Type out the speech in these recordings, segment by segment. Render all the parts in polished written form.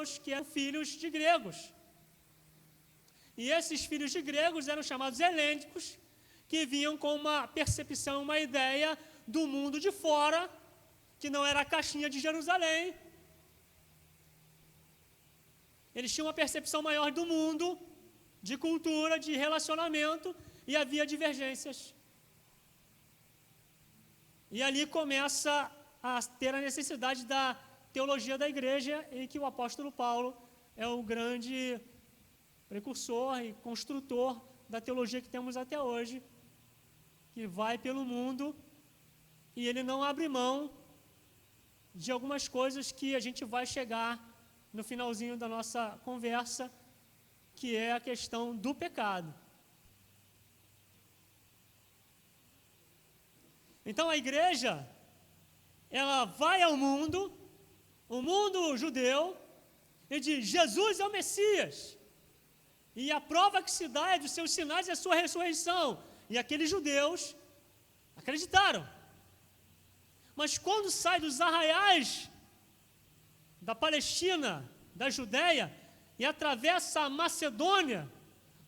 judeus que eram filhos de gregos. E esses filhos de gregos eram chamados helênicos, que vinham com uma percepção, uma ideia do mundo de fora, que não era a caixinha de Jerusalém. Eles tinham uma percepção maior do mundo, de cultura, de relacionamento, e havia divergências. E ali começa a ter a necessidade da teologia da igreja, em que o apóstolo Paulo é o grande precursor e construtor da teologia que temos até hoje, que vai pelo mundo, e ele não abre mão de algumas coisas que a gente vai chegar no finalzinho da nossa conversa, que é a questão do pecado. Então a igreja, ela vai ao mundo, o mundo judeu, e diz: Jesus é o Messias. E a prova que se dá é dos seus sinais e a sua ressurreição. E aqueles judeus acreditaram. Mas quando sai dos arraiais da Palestina, da Judéia, e atravessa a Macedônia,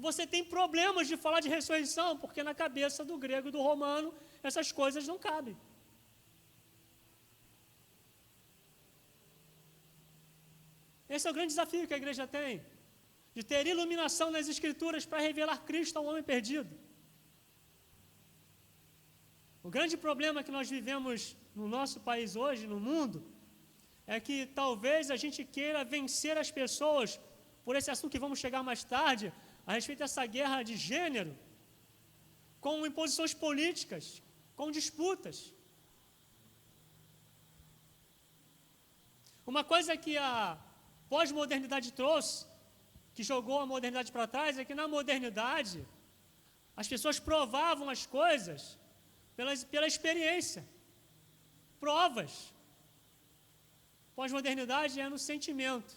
você tem problemas de falar de ressurreição, porque na cabeça do grego e do romano, essas coisas não cabem. Esse é o grande desafio que a igreja tem, de ter iluminação nas Escrituras para revelar Cristo ao homem perdido. O grande problema que nós vivemos no nosso país hoje, no mundo, é que talvez a gente queira vencer as pessoas por esse assunto que vamos chegar mais tarde, a respeito dessa guerra de gênero, com imposições políticas, com disputas. Uma coisa que a pós-modernidade trouxe, que jogou a modernidade para trás, é que na modernidade as pessoas provavam as coisas pela experiência, provas. Pós-modernidade é no sentimento.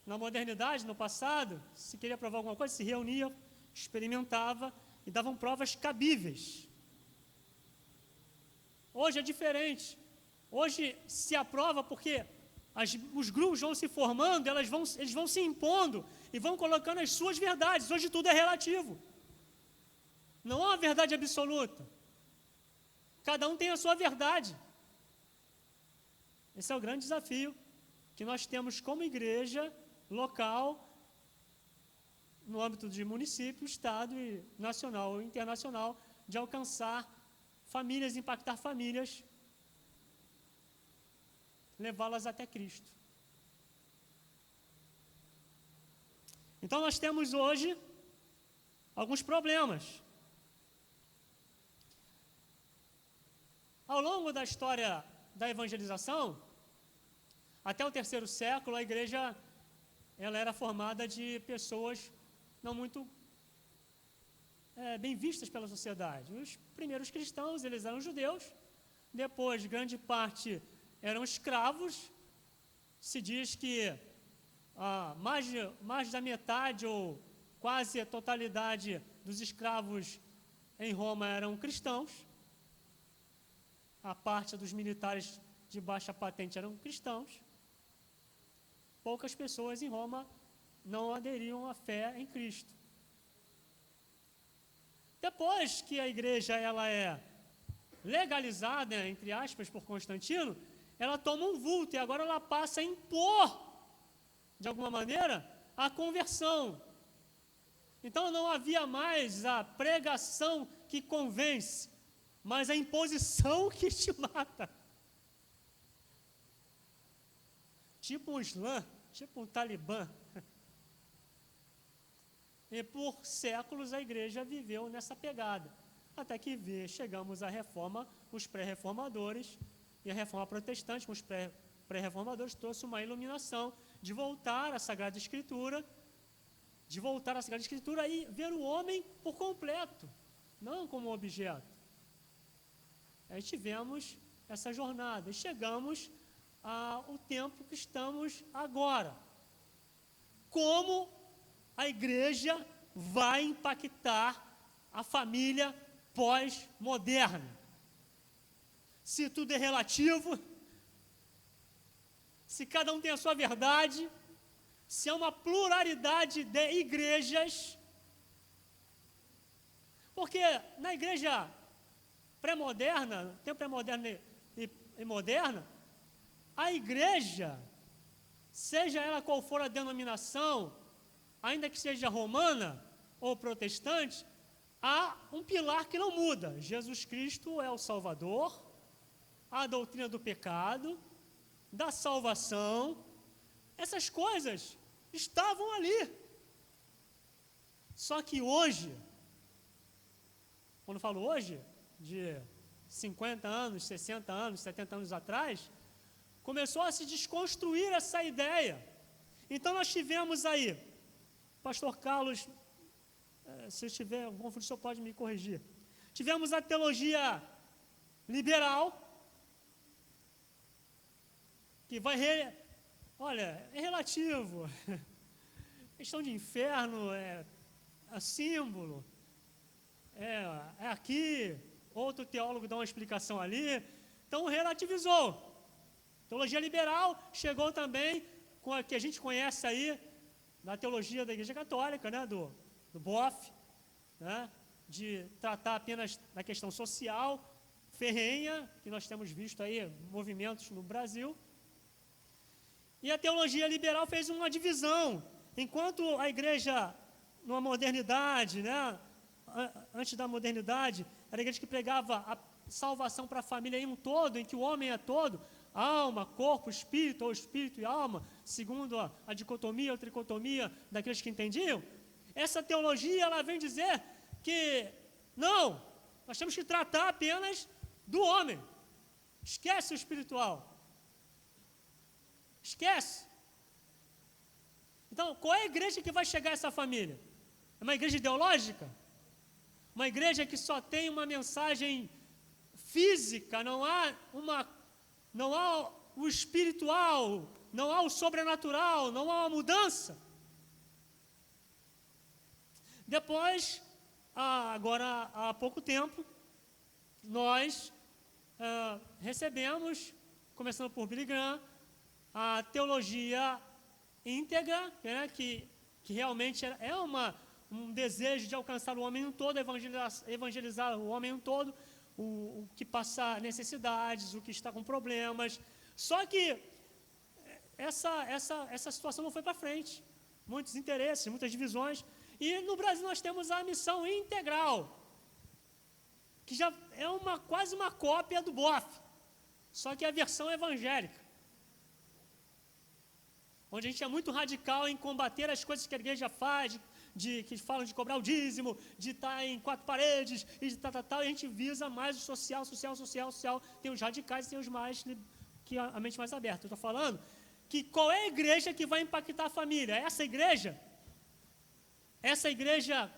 Na modernidade, no passado, se queria provar alguma coisa, se reunia, experimentava e davam provas cabíveis. Hoje é diferente. Hoje se aprova porque os grupos vão se formando, eles vão se impondo e vão colocando as suas verdades. Hoje tudo é relativo. Não há uma verdade absoluta. Cada um tem a sua verdade. Esse é o grande desafio que nós temos como igreja local, no âmbito de município, estado e nacional ou internacional, de alcançar famílias, impactar famílias, levá-las até Cristo. Então nós temos hoje alguns problemas. Ao longo da história da evangelização, até o 3º século, a igreja ela era formada de pessoas não muito bem vistas pela sociedade. Os primeiros cristãos, eles eram judeus, depois grande parte eram escravos. Se diz que mais da metade ou quase a totalidade dos escravos em Roma eram cristãos. A parte dos militares de baixa patente eram cristãos. Poucas pessoas em Roma não aderiam à fé em Cristo. Depois que a igreja ela é legalizada, entre aspas, por Constantino, ela toma um vulto e agora ela passa a impor, de alguma maneira, a conversão. Então não havia mais a pregação que convence, mas a imposição que te mata. Tipo um Islã, tipo um Talibã. E por séculos a igreja viveu nessa pegada. Até que chegamos à reforma, os pré-reformadores, e a reforma protestante, com os pré-reformadores, trouxe uma iluminação de voltar à Sagrada Escritura, e ver o homem por completo, não como objeto. Aí tivemos essa jornada e chegamos ao tempo que estamos agora. Como a igreja vai impactar a família pós-moderna? Se tudo é relativo, se cada um tem a sua verdade, se é uma pluralidade de igrejas. Porque na igreja pré-moderna, tempo pré-moderno e moderna, a igreja, seja ela qual for a denominação, ainda que seja romana ou protestante, há um pilar que não muda. Jesus Cristo é o Salvador, a doutrina do pecado, da salvação, essas coisas estavam ali. Só que hoje, quando falo hoje, de 50 anos, 60 anos, 70 anos atrás, começou a se desconstruir essa ideia. Então nós tivemos aí, pastor Carlos, se eu estiver confuso, o senhor pode me corrigir. Tivemos a teologia liberal, que vai, olha, é relativo, questão de inferno, é símbolo, é aqui, outro teólogo dá uma explicação ali, então relativizou. Teologia liberal chegou também com a que a gente conhece aí, na teologia da Igreja Católica, né, do Boff, né, de tratar apenas da questão social, ferrenha, que nós temos visto aí, movimentos no Brasil. E a teologia liberal fez uma divisão, enquanto a igreja, numa modernidade, né, antes da modernidade, era a igreja que pregava a salvação para a família em um todo, em que o homem é todo, alma, corpo, espírito, ou espírito e alma, segundo a dicotomia ou tricotomia daqueles que entendiam. Essa teologia, ela vem dizer que, não, nós temos que tratar apenas do homem, esquece o espiritual. Esquece. Então, qual é a igreja que vai chegar a essa família? É uma igreja ideológica? Uma igreja que só tem uma mensagem física, não há o espiritual, não há o sobrenatural, não há uma mudança? Depois, agora há pouco tempo, nós recebemos, começando por Billy Graham, a teologia íntegra, né, que realmente é um desejo de alcançar o homem em um todo, evangelizar o homem em um todo, o que passa necessidades, o que está com problemas. Só que essa situação não foi para frente. Muitos interesses, muitas divisões. E no Brasil nós temos a missão integral, que já é quase uma cópia do BOF, só que é a versão evangélica, onde a gente é muito radical em combater as coisas que a igreja faz, que falam de cobrar o dízimo, de estar em quatro paredes, e de tal, e a gente visa mais o social. Tem os radicais e tem os mais, que a mente mais aberta. Eu estou falando que qual é a igreja que vai impactar a família? Essa igreja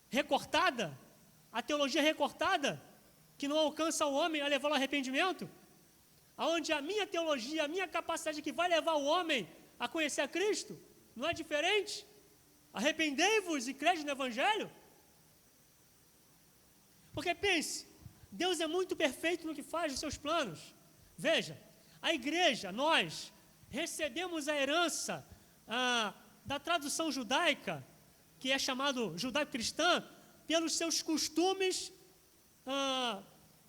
recortada, a teologia recortada, que não alcança o homem a levá-lo ao arrependimento, onde a minha teologia, a minha capacidade que vai levar o homem a conhecer a Cristo, não é diferente? Arrependei-vos e crede no Evangelho? Porque pense, Deus é muito perfeito no que faz, os seus planos. Veja, a igreja, nós recebemos a herança da tradução judaica, que é chamado judaico-cristã, pelos seus costumes,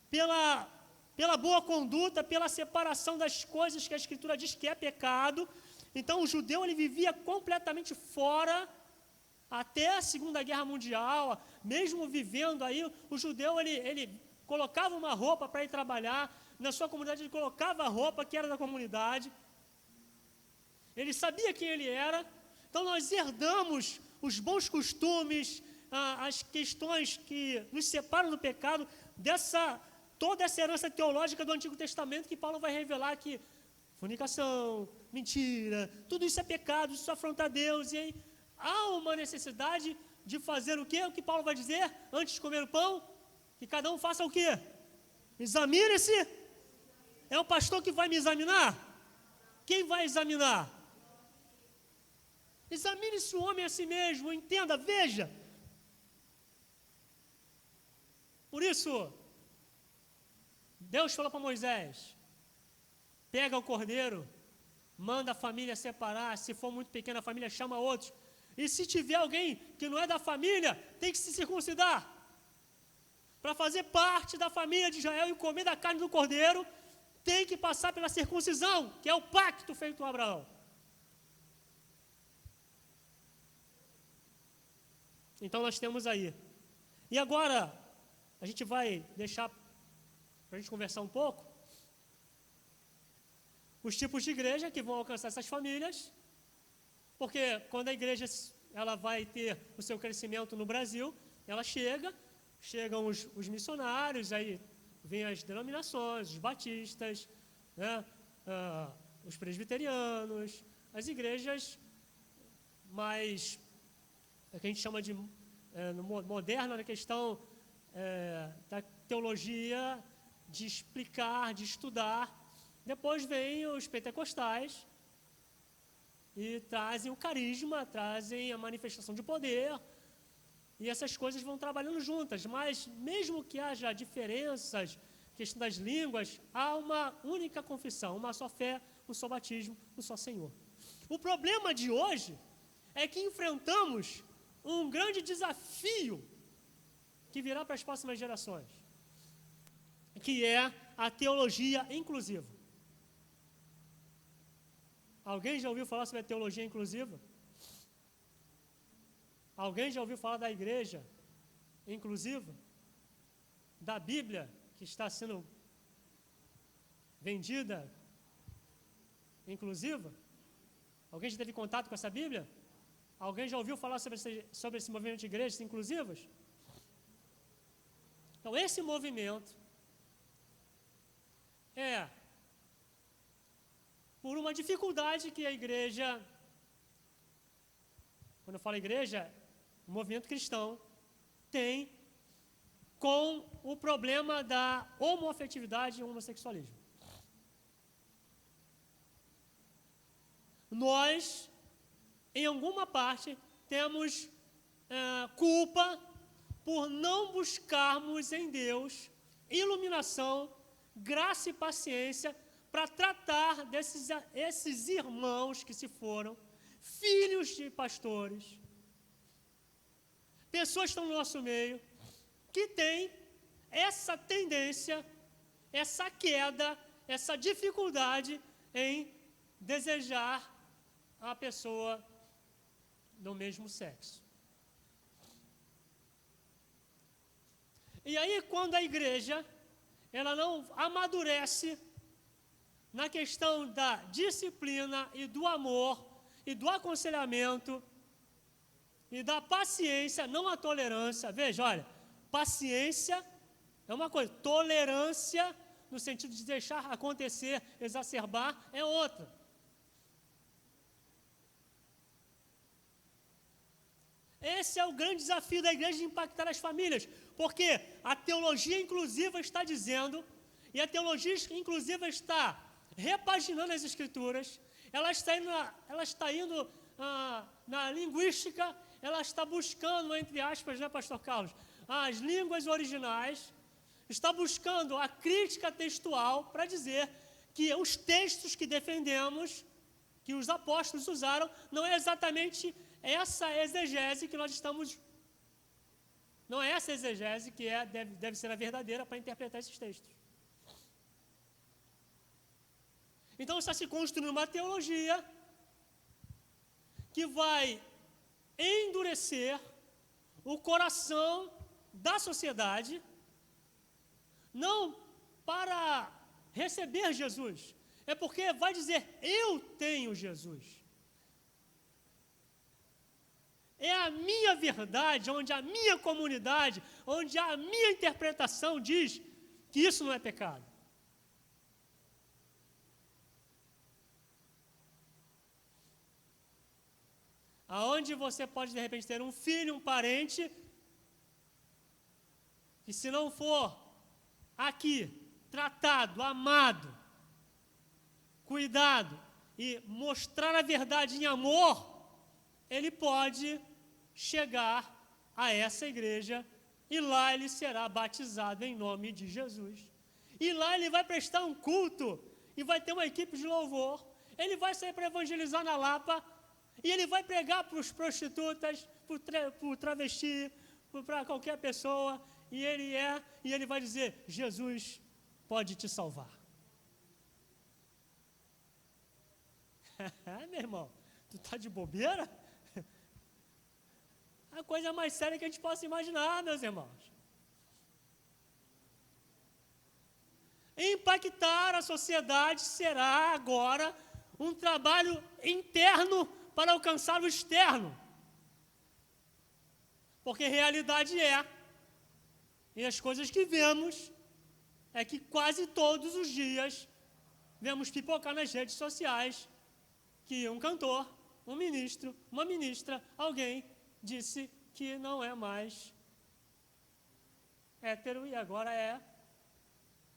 pela boa conduta, pela separação das coisas que a Escritura diz que é pecado. Então o judeu ele vivia completamente fora até a Segunda Guerra Mundial. Mesmo vivendo aí, o judeu ele colocava uma roupa para ir trabalhar, na sua comunidade ele colocava a roupa que era da comunidade, ele sabia quem ele era. Então nós herdamos os bons costumes, as questões que nos separam do pecado, toda essa herança teológica do Antigo Testamento, que Paulo vai revelar que fornicação, mentira, tudo isso é pecado, isso afronta a Deus. E aí há uma necessidade de fazer o quê? O que Paulo vai dizer antes de comer o pão? Que cada um faça o quê? Examine-se. É o pastor que vai me examinar? Quem vai examinar? Examine-se o homem a si mesmo, entenda, veja. Por isso, Deus falou para Moisés: pega o cordeiro, manda a família separar, se for muito pequena a família chama outros. E se tiver alguém que não é da família, tem que se circuncidar. Para fazer parte da família de Israel e comer da carne do cordeiro, tem que passar pela circuncisão, que é o pacto feito com Abraão. Então nós temos aí. E agora, a gente vai deixar para a gente conversar um pouco os tipos de igreja que vão alcançar essas famílias, porque quando a igreja ela vai ter o seu crescimento no Brasil, ela chegam os missionários, aí vêm as denominações, os batistas, né, os presbiterianos, as igrejas mais, que a gente chama de moderna, na questão da teologia, de explicar, de estudar. Depois vêm os pentecostais e trazem o carisma, trazem a manifestação de poder, e essas coisas vão trabalhando juntas. Mas mesmo que haja diferenças, questão das línguas, há uma única confissão, uma só fé, um só batismo, um só Senhor. O problema de hoje é que enfrentamos um grande desafio que virá para as próximas gerações, que é a teologia inclusiva. Alguém já ouviu falar sobre a teologia inclusiva? Alguém já ouviu falar da igreja inclusiva? Da Bíblia que está sendo vendida inclusiva? Alguém já teve contato com essa Bíblia? Alguém já ouviu falar sobre esse movimento de igrejas inclusivas? Então, esse movimento é por uma dificuldade que a igreja, quando eu falo igreja, o movimento cristão tem com o problema da homoafetividade e homossexualismo. Nós, em alguma parte, temos culpa por não buscarmos em Deus iluminação, graça e paciência para tratar esses irmãos que se foram, filhos de pastores, pessoas que estão no nosso meio, que têm essa tendência, essa queda, essa dificuldade em desejar a pessoa do mesmo sexo. E aí, quando a igreja ela não amadurece na questão da disciplina e do amor e do aconselhamento e da paciência, não a tolerância. Veja, olha, paciência é uma coisa, tolerância no sentido de deixar acontecer, exacerbar, é outra. Esse é o grande desafio da igreja de impactar as famílias, porque a teologia inclusiva está dizendo, e a teologia inclusiva está repaginando as escrituras, ela está indo na linguística, ela está buscando, entre aspas, né, pastor Carlos, as línguas originais, está buscando a crítica textual para dizer que os textos que defendemos, que os apóstolos usaram, não é exatamente essa exegese que nós estamos... Não é essa exegese que deve ser a verdadeira para interpretar esses textos. Então está se construindo uma teologia que vai endurecer o coração da sociedade, não para receber Jesus, é porque vai dizer, eu tenho Jesus. É a minha verdade, onde a minha comunidade, onde a minha interpretação diz que isso não é pecado. Aonde você pode, de repente, ter um filho, um parente, que se não for aqui, tratado, amado, cuidado e mostrar a verdade em amor, ele pode chegar a essa igreja e lá ele será batizado em nome de Jesus. E lá ele vai prestar um culto e vai ter uma equipe de louvor ele vai sair para evangelizar na Lapa, e ele vai pregar para os prostitutas, para o travesti, para qualquer pessoa, e ele vai dizer, Jesus pode te salvar. Meu irmão, tu está de bobeira? A coisa mais séria que a gente possa imaginar, meus irmãos. Impactar a sociedade será agora um trabalho interno para alcançar o externo. Porque realidade e as coisas que vemos, é que quase todos os dias vemos pipocar nas redes sociais que um cantor, um ministro, uma ministra, alguém disse que não é mais hétero e agora é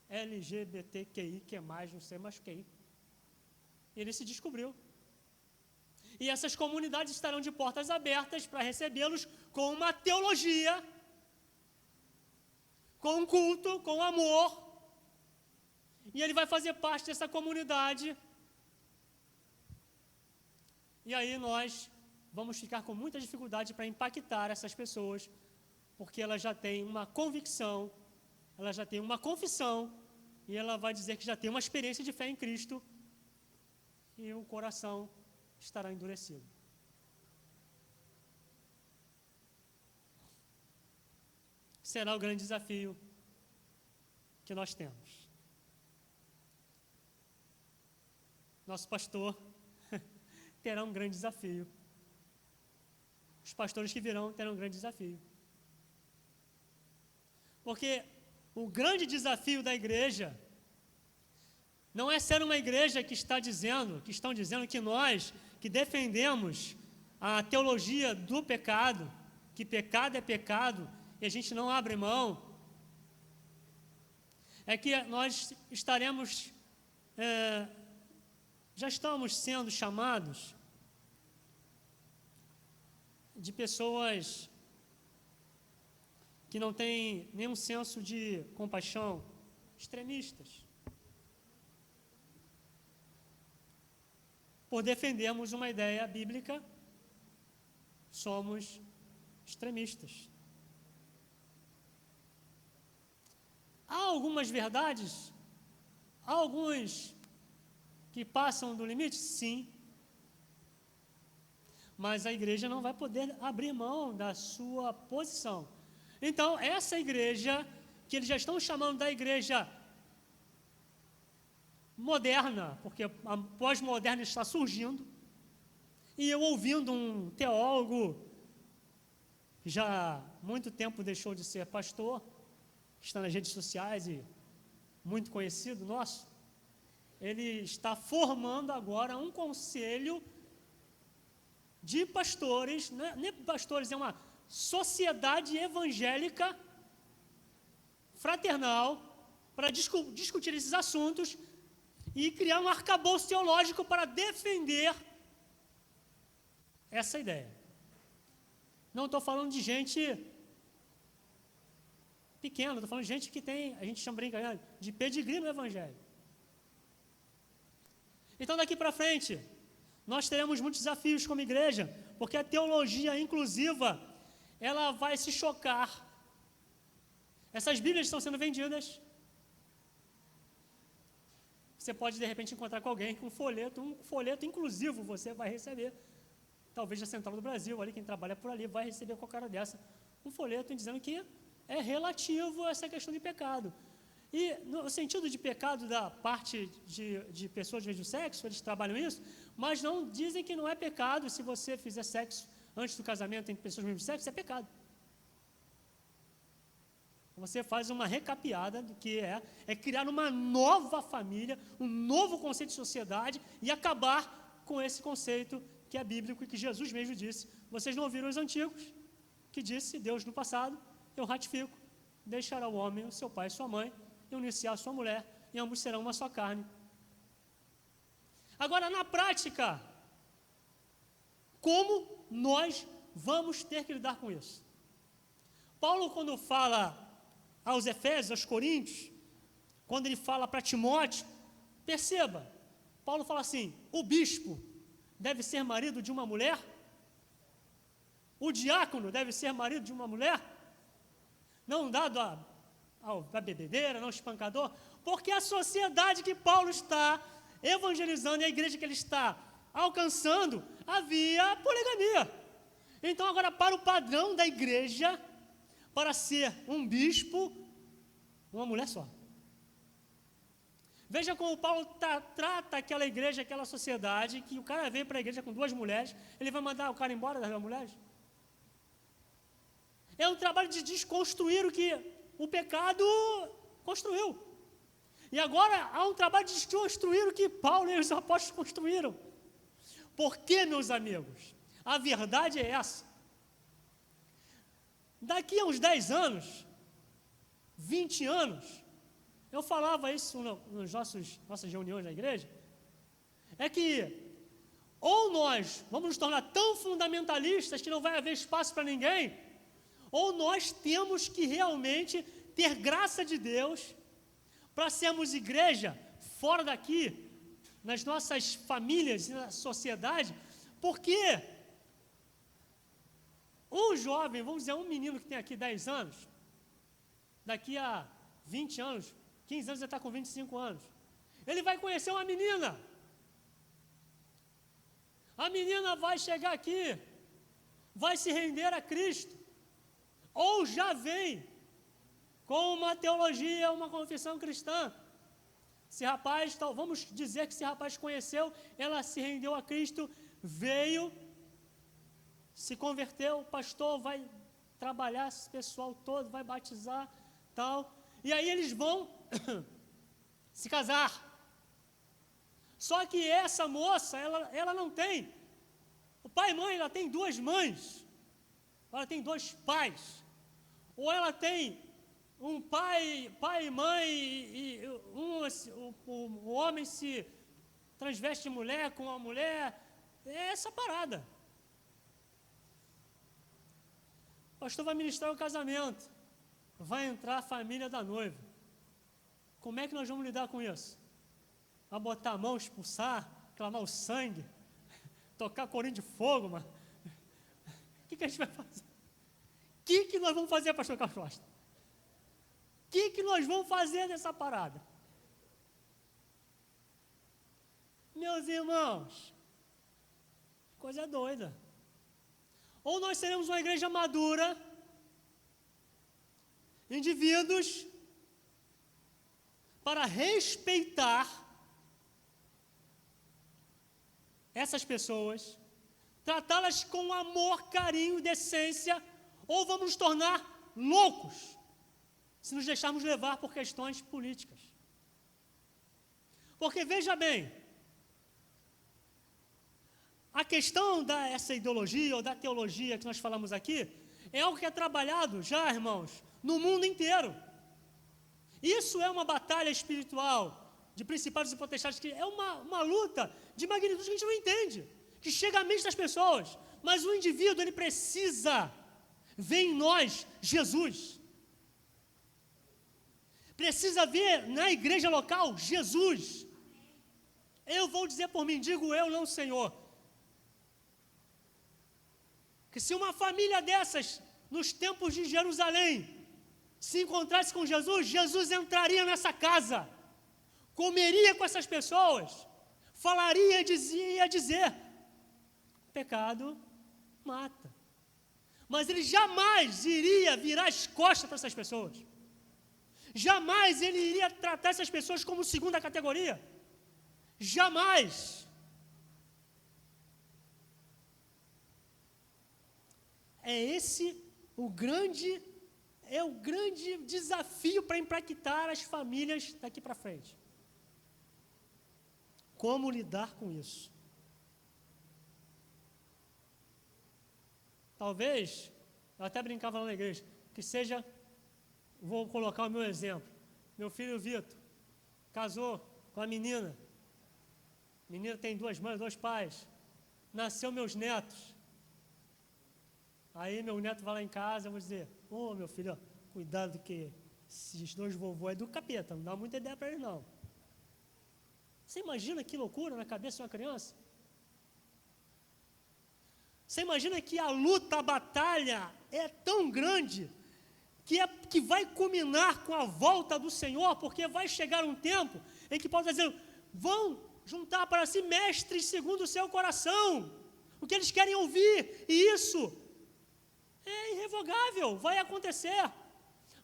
LGBTQI, que é mais, não sei mais quem. Ele se descobriu. E essas comunidades estarão de portas abertas para recebê-los com uma teologia, com um culto, com amor. E ele vai fazer parte dessa comunidade. E aí nós vamos ficar com muita dificuldade para impactar essas pessoas, porque elas já têm uma convicção, ela já tem uma confissão, e ela vai dizer que já tem uma experiência de fé em Cristo, e o coração estará endurecido. Será o grande desafio que nós temos. Nosso pastor terá um grande desafio. Os pastores que virão terão um grande desafio. Porque o grande desafio da igreja não é ser uma igreja que estão dizendo que nós, que defendemos a teologia do pecado, que pecado é pecado, e a gente não abre mão, é que nós já estamos sendo chamados de pessoas que não têm nenhum senso de compaixão, extremistas, por defendermos uma ideia bíblica, somos extremistas. Há algumas verdades, há alguns que passam do limite? Sim. Mas a igreja não vai poder abrir mão da sua posição. Então, essa igreja, que eles já estão chamando da igreja moderna, porque a pós-moderna está surgindo, e eu ouvindo um teólogo, que já há muito tempo deixou de ser pastor, que está nas redes sociais e muito conhecido nosso, ele está formando agora um conselho de pastores, não é pastores, é uma sociedade evangélica fraternal para discutir esses assuntos e criar um arcabouço teológico para defender essa ideia. Não estou falando de gente pequena, estou falando de gente que tem, a gente chama brincando, de pedigree no evangelho. Então, daqui para frente, nós teremos muitos desafios como igreja, porque a teologia inclusiva, ela vai se chocar. Essas Bíblias estão sendo vendidas. Você pode, de repente, encontrar com alguém com um folheto inclusivo você vai receber. Talvez da Central do Brasil, ali, quem trabalha por ali, vai receber qualquer cara dessa. Um folheto dizendo que é relativo a essa questão de pecado. E no sentido de pecado da parte de pessoas do mesmo sexo, eles trabalham isso, mas não dizem que não é pecado se você fizer sexo antes do casamento entre pessoas do mesmo sexo, é pecado. Você faz uma recapeada do que é criar uma nova família, um novo conceito de sociedade e acabar com esse conceito que é bíblico e que Jesus mesmo disse. Vocês não ouviram os antigos, que disse Deus no passado, eu ratifico, deixará o homem, o seu pai e sua mãe, e unir-se a sua mulher, e ambos serão uma só carne. Agora, na prática, como nós vamos ter que lidar com isso? Paulo, quando fala aos Efésios, aos Coríntios, quando ele fala para Timóteo, perceba, Paulo fala assim: o bispo deve ser marido de uma mulher? O diácono deve ser marido de uma mulher? Não dado a bebedeira, não espancador? Porque a sociedade que Paulo está evangelizando e a igreja que ele está alcançando, havia poligamia. Então agora, para o padrão da igreja, para ser um bispo, uma mulher só. Veja como Paulo trata aquela igreja, aquela sociedade, que o cara veio para a igreja com 2 mulheres, ele vai mandar o cara embora das 2 mulheres? É um trabalho de desconstruir o que o pecado construiu. E agora há um trabalho de desconstruir o que Paulo e os apóstolos construíram. Por quê, meus amigos? A verdade é essa. Daqui a uns 10 anos, 20 anos, eu falava isso nas nossas reuniões na igreja, é que ou nós vamos nos tornar tão fundamentalistas que não vai haver espaço para ninguém, ou nós temos que realmente ter graça de Deus para sermos igreja fora daqui, nas nossas famílias e na sociedade, porque um jovem, vamos dizer, um menino que tem aqui 10 anos, daqui a 20 anos, 15 anos, ele está com 25 anos, ele vai conhecer uma menina. A menina vai chegar aqui, vai se render a Cristo, ou já vem com uma teologia, uma confissão cristã. Esse rapaz, vamos dizer que esse rapaz conheceu, ela se rendeu a Cristo, veio, se converteu, o pastor vai trabalhar esse pessoal todo, vai batizar, tal, e aí eles vão se casar. Só que essa moça, ela não tem o pai e mãe, ela tem 2 mães, ela tem 2 pais, ou ela tem um pai e mãe, e o homem se transveste de mulher com a mulher, é essa parada. O pastor vai ministrar o casamento, vai entrar a família da noiva. Como é que nós vamos lidar com isso? Vai botar a mão, expulsar, clamar o sangue, tocar corinho de fogo, mano? O que a gente vai fazer? O que nós vamos fazer, pastor Carlos Costa? O que nós vamos fazer nessa parada? Meus irmãos, coisa doida. Ou nós seremos uma igreja madura, indivíduos, para respeitar essas pessoas, tratá-las com amor, carinho, decência, ou vamos nos tornar loucos se nos deixarmos levar por questões políticas. Porque veja bem, a questão dessa ideologia ou da teologia que nós falamos aqui é algo que é trabalhado já, irmãos, no mundo inteiro. Isso é uma batalha espiritual de principados e potestades, que é uma luta de magnitude que a gente não entende, que chega à mente das pessoas, mas o indivíduo, ele precisa ver em nós Jesus. Precisa ver na igreja local Jesus. Eu vou dizer por mim, digo eu, não o Senhor, que se uma família dessas, nos tempos de Jerusalém, se encontrasse com Jesus, Jesus entraria nessa casa, comeria com essas pessoas, falaria e ia dizer, pecado mata. Mas ele jamais iria virar as costas para essas pessoas. Jamais ele iria tratar essas pessoas como segunda categoria. Jamais. É esse o grande desafio para impactar as famílias daqui para frente. Como lidar com isso? Talvez, eu até brincava lá na igreja, que seja, vou colocar o meu exemplo, meu filho Vitor, casou com a menina, tem 2 mães, 2 pais, nasceu meus netos, aí meu neto vai lá em casa, eu vou dizer, meu filho, ó, cuidado que esses 2 vovô é do capeta, não dá muita ideia para eles não. Você imagina que loucura na cabeça de uma criança? Você imagina que a luta, a batalha é tão grande que vai culminar com a volta do Senhor, porque vai chegar um tempo em que Paulo está dizendo, vão juntar para si mestres segundo o seu coração, o que eles querem ouvir, e isso é irrevogável, vai acontecer.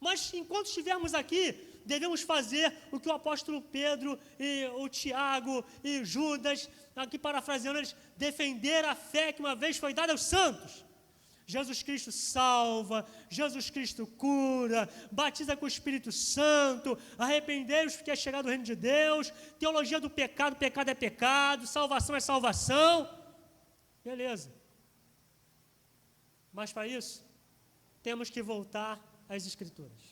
Mas enquanto estivermos aqui, devemos fazer o que o apóstolo Pedro e o Tiago e Judas, aqui parafraseando eles, defender a fé que uma vez foi dada aos santos. Jesus Cristo salva, Jesus Cristo cura, batiza com o Espírito Santo, arrependei-vos porque é chegado o reino de Deus, teologia do pecado, pecado é pecado, salvação é salvação. Beleza. Mas para isso, temos que voltar às Escrituras.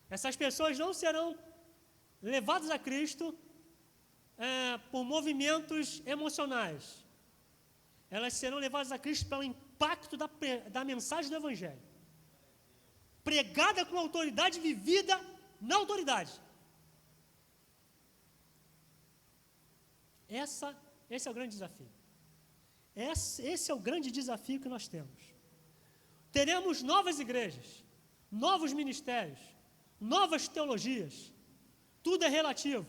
Essas pessoas não serão levadas a Cristo por movimentos emocionais. Elas serão levadas a Cristo pelo impacto da mensagem do Evangelho. Pregada com autoridade, vivida na autoridade. Esse é o grande desafio. Esse é o grande desafio que nós temos. Teremos novas igrejas, novos ministérios, novas teologias. Tudo é relativo.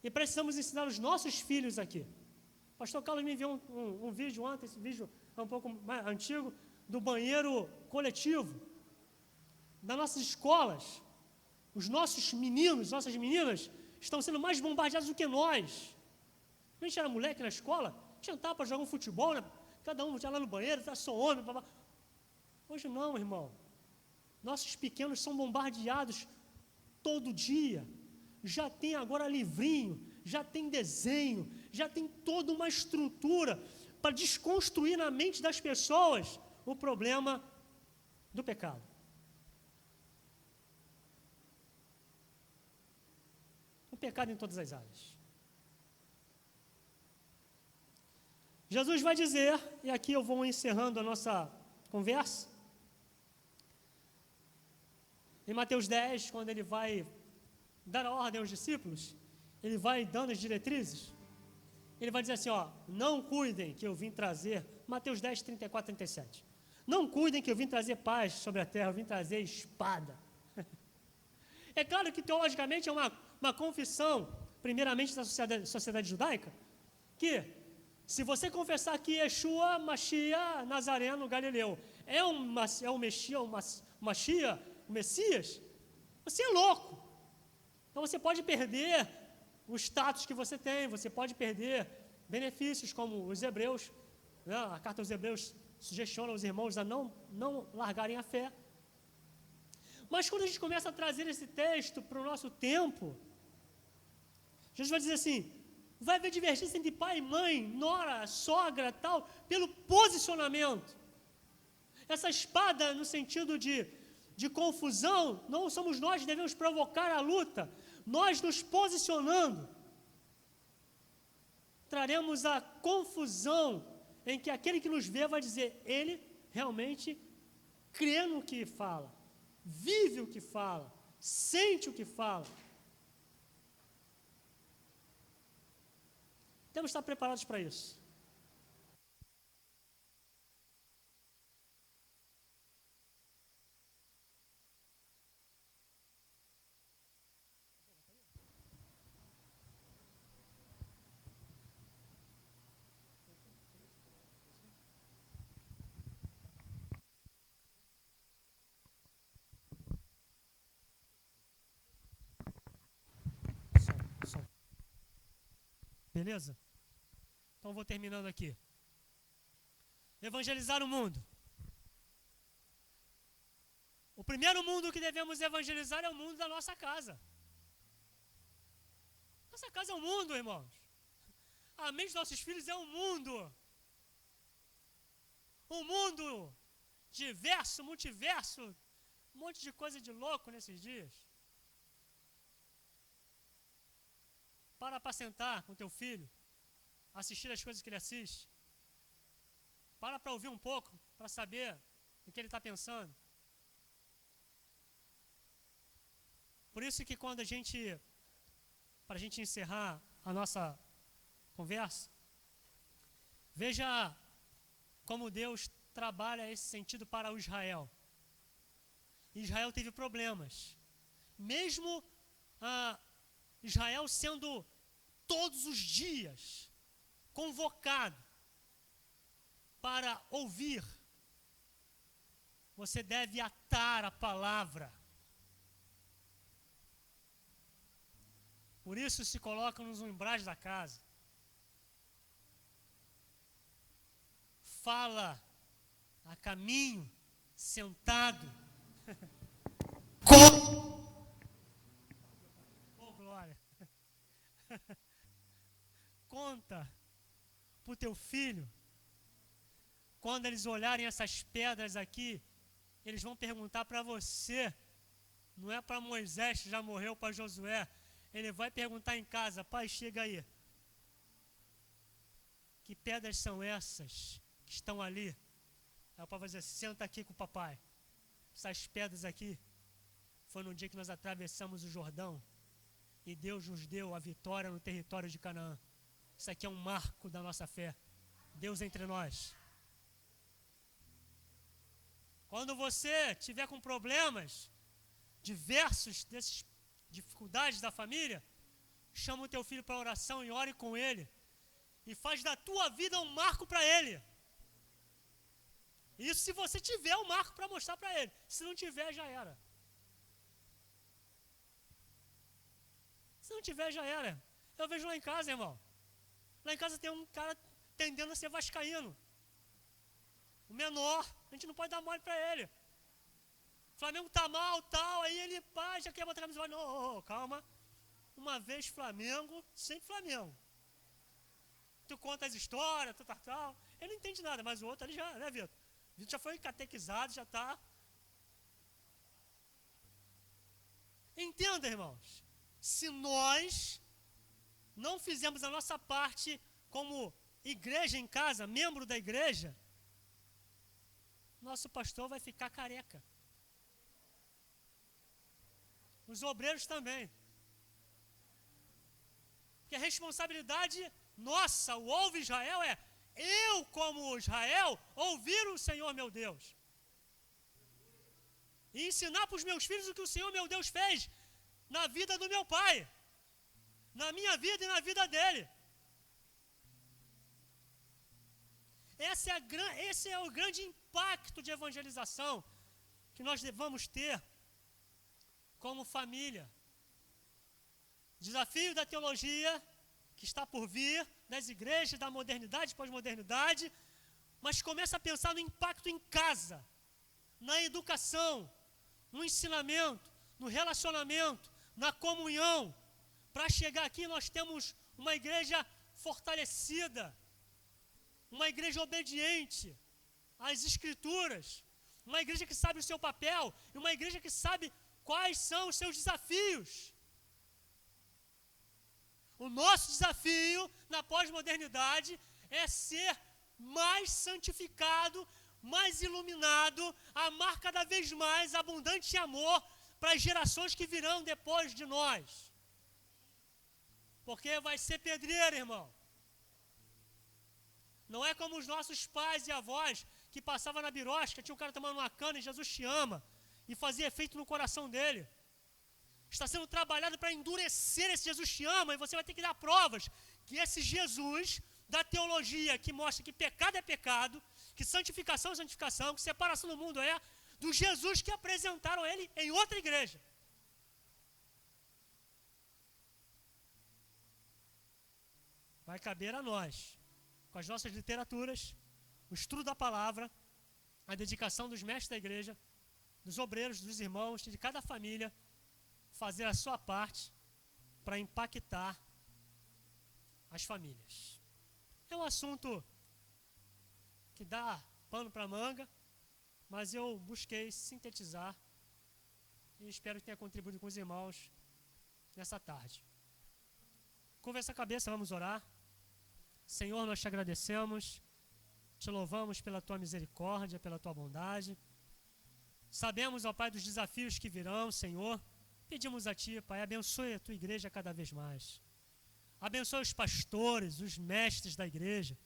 E precisamos ensinar os nossos filhos aqui. O pastor Carlos me enviou um vídeo ontem, esse vídeo é um pouco mais antigo, do banheiro coletivo. Das nossas escolas, os nossos meninos, nossas meninas, estão sendo mais bombardeados do que nós. Quando a gente era moleque na escola, tinha tapa para jogar um futebol, né? Cada um já lá no banheiro, tá só homem, blá, blá. Hoje não, irmão. Nossos pequenos são bombardeados todo dia. Já tem agora livrinho, já tem desenho, já tem toda uma estrutura para desconstruir na mente das pessoas o problema do pecado. O pecado em todas as áreas. Jesus vai dizer, e aqui eu vou encerrando a nossa conversa, em Mateus 10, quando ele vai dar a ordem aos discípulos, ele vai dando as diretrizes, ele vai dizer assim, ó, não cuidem que eu vim trazer, Mateus 10, 34, 37, não cuidem que eu vim trazer paz sobre a terra, eu vim trazer espada. É claro que teologicamente é uma confissão, primeiramente da sociedade judaica, que se você confessar que Yeshua, Mashiach, Nazareno, Galileu, é o Mashiach, o Messias, você é louco. Então você pode perder o status que você tem, você pode perder benefícios como os hebreus, né? A carta aos hebreus sugestiona os irmãos a não largarem a fé. Mas quando a gente começa a trazer esse texto para o nosso tempo, Jesus vai dizer assim, vai haver divergência entre pai e mãe, nora, sogra, tal, pelo posicionamento. Essa espada, no sentido de confusão, não somos nós que devemos provocar a luta. Nós nos posicionando, traremos a confusão em que aquele que nos vê vai dizer, ele realmente crê no que fala, vive o que fala, sente o que fala. Temos que estar preparados para isso. Beleza? Então vou terminando aqui. Evangelizar o mundo. O primeiro mundo que devemos evangelizar é o mundo da nossa casa. Nossa casa é o mundo, irmãos. A mente dos nossos filhos é um mundo. Um mundo diverso, multiverso, um monte de coisa de louco nesses dias. Para apacentar com teu filho, assistir as coisas que ele assiste. Para ouvir um pouco, para saber o que ele está pensando. Por isso que quando a gente para a gente encerrar a nossa conversa, veja como Deus trabalha esse sentido para o Israel. Israel teve problemas. Mesmo Israel sendo todos os dias convocado para ouvir, você deve atar a palavra. Por isso se coloca nos umbrais da casa. Fala a caminho, sentado. Oh, glória. Conta para o teu filho, quando eles olharem essas pedras aqui, eles vão perguntar para você, não é para Moisés que já morreu, para Josué. Ele vai perguntar em casa: pai, chega aí, que pedras são essas que estão ali? Aí o pai vai dizer: senta aqui com o papai. Essas pedras aqui foi no dia que nós atravessamos o Jordão e Deus nos deu a vitória no território de Canaã. Isso aqui é um marco da nossa fé. Deus entre nós. Quando você tiver com problemas diversos dessas dificuldades da família, chama o teu filho para oração e ore com ele. E faz da tua vida um marco para ele. Isso se você tiver um marco para mostrar para ele. Se não tiver, já era. Se não tiver, já era. Eu vejo lá em casa, irmão. Lá em casa tem um cara tendendo a ser vascaíno. O menor, a gente não pode dar mole para ele. O Flamengo tá mal, tal, aí ele já quer botar a camisa. Não, calma. Uma vez Flamengo, sempre Flamengo. Tu conta as histórias, tal. Ele não entende nada, mas o outro ali já, né, Vitor? O Vitor já foi catequizado, já está. Entenda, irmãos. Se nós não fizermos a nossa parte como igreja em casa, membro da igreja, nosso pastor vai ficar careca. Os obreiros também. Porque a responsabilidade nossa, o ouve Israel, é eu, como Israel, ouvir o Senhor meu Deus. E ensinar para os meus filhos o que o Senhor meu Deus fez na vida do meu pai, na minha vida e na vida dele. Esse é o grande impacto de evangelização que nós devemos ter como família. Desafio da teologia que está por vir, das igrejas, da modernidade, pós-modernidade, mas começa a pensar no impacto em casa, na educação, no ensinamento, no relacionamento, na comunhão. Para chegar aqui nós temos uma igreja fortalecida, uma igreja obediente às Escrituras, uma igreja que sabe o seu papel e uma igreja que sabe quais são os seus desafios. O nosso desafio na pós-modernidade é ser mais santificado, mais iluminado, amar cada vez mais, abundante em amor para as gerações que virão depois de nós. Porque vai ser pedreira, irmão. Não é como os nossos pais e avós que passavam na birosca, tinha um cara tomando uma cana e Jesus te ama, e fazia efeito no coração dele. Está sendo trabalhado para endurecer esse Jesus te ama, e você vai ter que dar provas que esse Jesus da teologia que mostra que pecado é pecado, que santificação é santificação, que separação do mundo é, do Jesus que apresentaram ele em outra igreja. Vai caber a nós, com as nossas literaturas, o estudo da palavra, a dedicação dos mestres da igreja, dos obreiros, dos irmãos, de cada família, fazer a sua parte para impactar as famílias. É um assunto que dá pano para manga, mas eu busquei sintetizar e espero que tenha contribuído com os irmãos nessa tarde. Curva essa cabeça, vamos orar. Senhor, nós te agradecemos, te louvamos pela tua misericórdia, pela tua bondade. Sabemos, ó Pai, dos desafios que virão, Senhor, Pedimos a Ti, Pai, abençoe a Tua igreja cada vez mais. Abençoe os pastores, os mestres da igreja.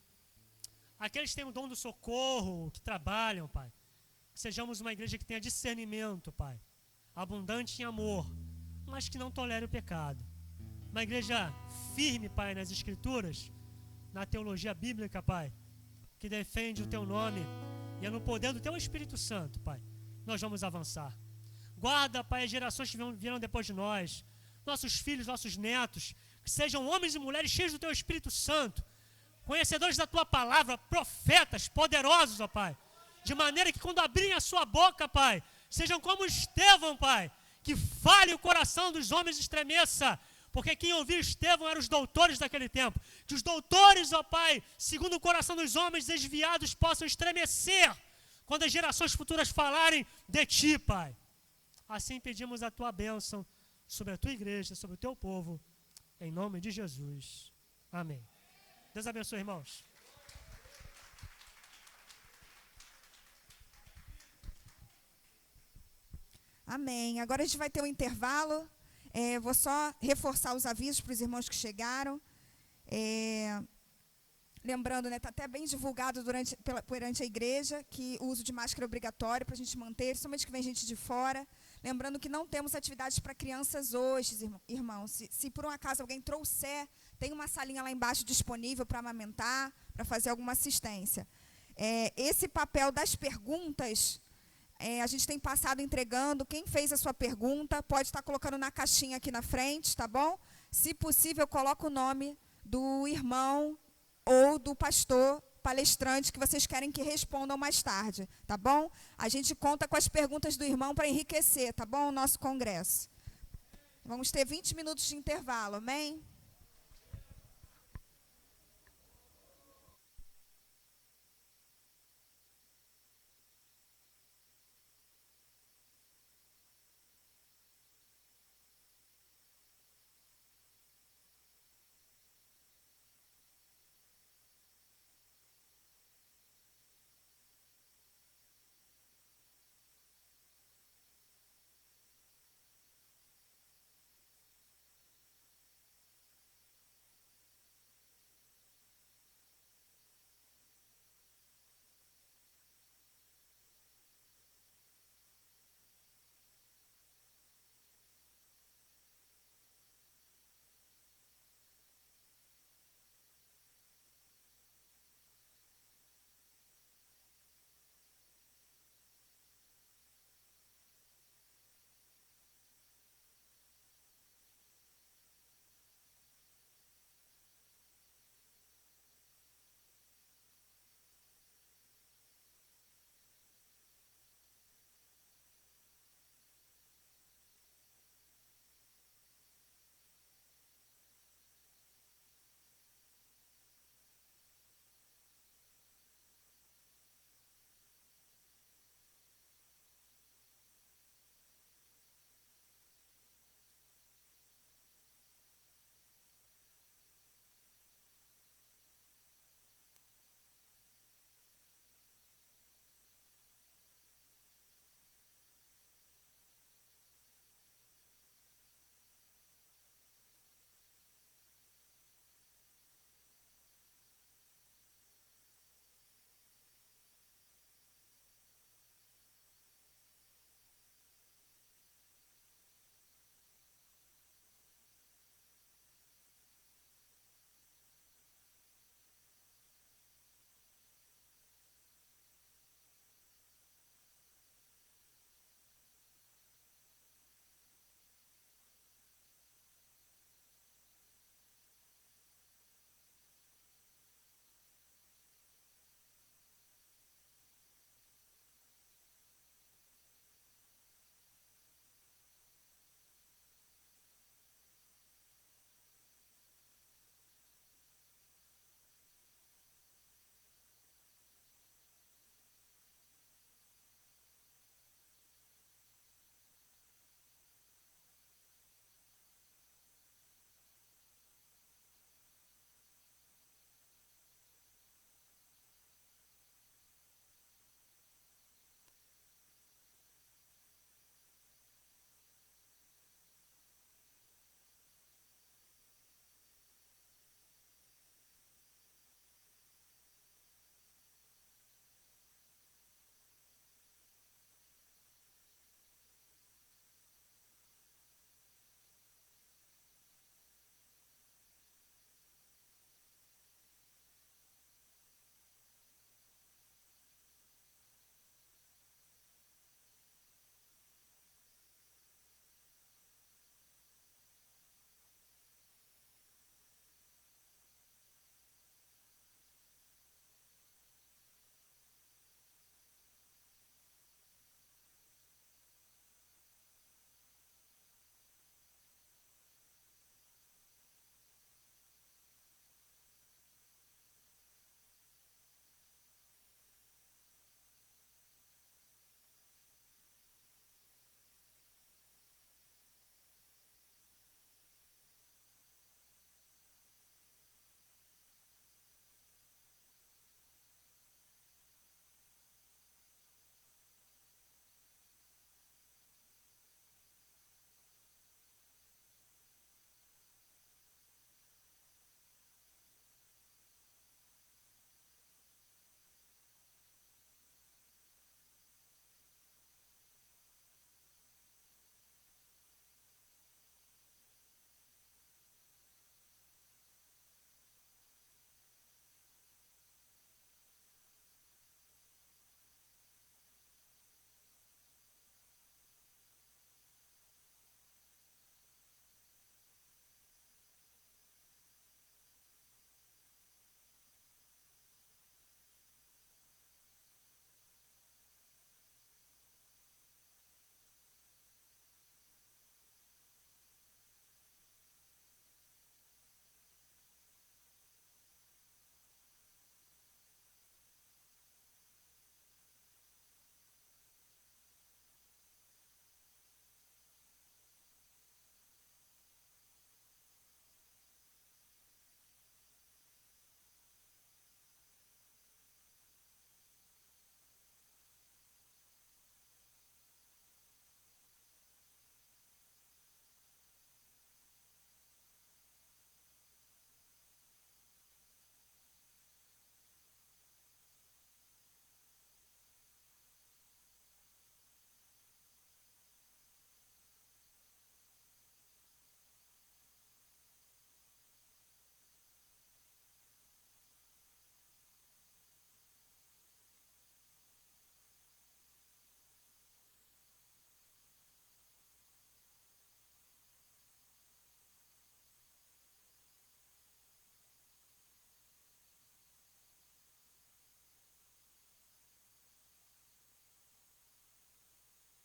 Aqueles que têm o dom do socorro, que trabalham, Pai. Que sejamos uma igreja que tenha discernimento, Pai. Abundante em amor, mas que não tolere o pecado. Uma igreja firme, Pai, nas Escrituras, na teologia bíblica, Pai, que defende o Teu nome e é no poder do Teu Espírito Santo, Pai, nós vamos avançar. Guarda, Pai, as gerações que virão depois de nós, nossos filhos, nossos netos, que sejam homens e mulheres cheios do Teu Espírito Santo, conhecedores da Tua palavra, profetas poderosos, ó Pai, de maneira que quando abrirem a sua boca, Pai, sejam como Estevão, Pai, que fale o coração dos homens e estremeça, porque quem ouvia Estevão eram os doutores daquele tempo. Que os doutores, ó Pai, segundo o coração dos homens desviados, possam estremecer quando as gerações futuras falarem de Ti, Pai. Assim pedimos a Tua bênção sobre a Tua igreja, sobre o Teu povo, em nome de Jesus. Amém. Deus abençoe, irmãos. Amém. Agora a gente vai ter um intervalo. Vou só reforçar os avisos para os irmãos que chegaram. Lembrando, né, está até bem divulgado perante a igreja que o uso de máscara é obrigatório para a gente manter, principalmente que vem gente de fora. Lembrando que não temos atividades para crianças hoje, irmãos. Se por um acaso alguém trouxer, tem uma salinha lá embaixo disponível para amamentar, para fazer alguma assistência. Esse papel das perguntas, a gente tem passado entregando. Quem fez a sua pergunta pode estar colocando na caixinha aqui na frente, tá bom? Se possível, coloca o nome do irmão ou do pastor palestrante que vocês querem que respondam mais tarde, tá bom? A gente conta com as perguntas do irmão para enriquecer, tá bom? O nosso congresso. Vamos ter 20 minutos de intervalo, amém?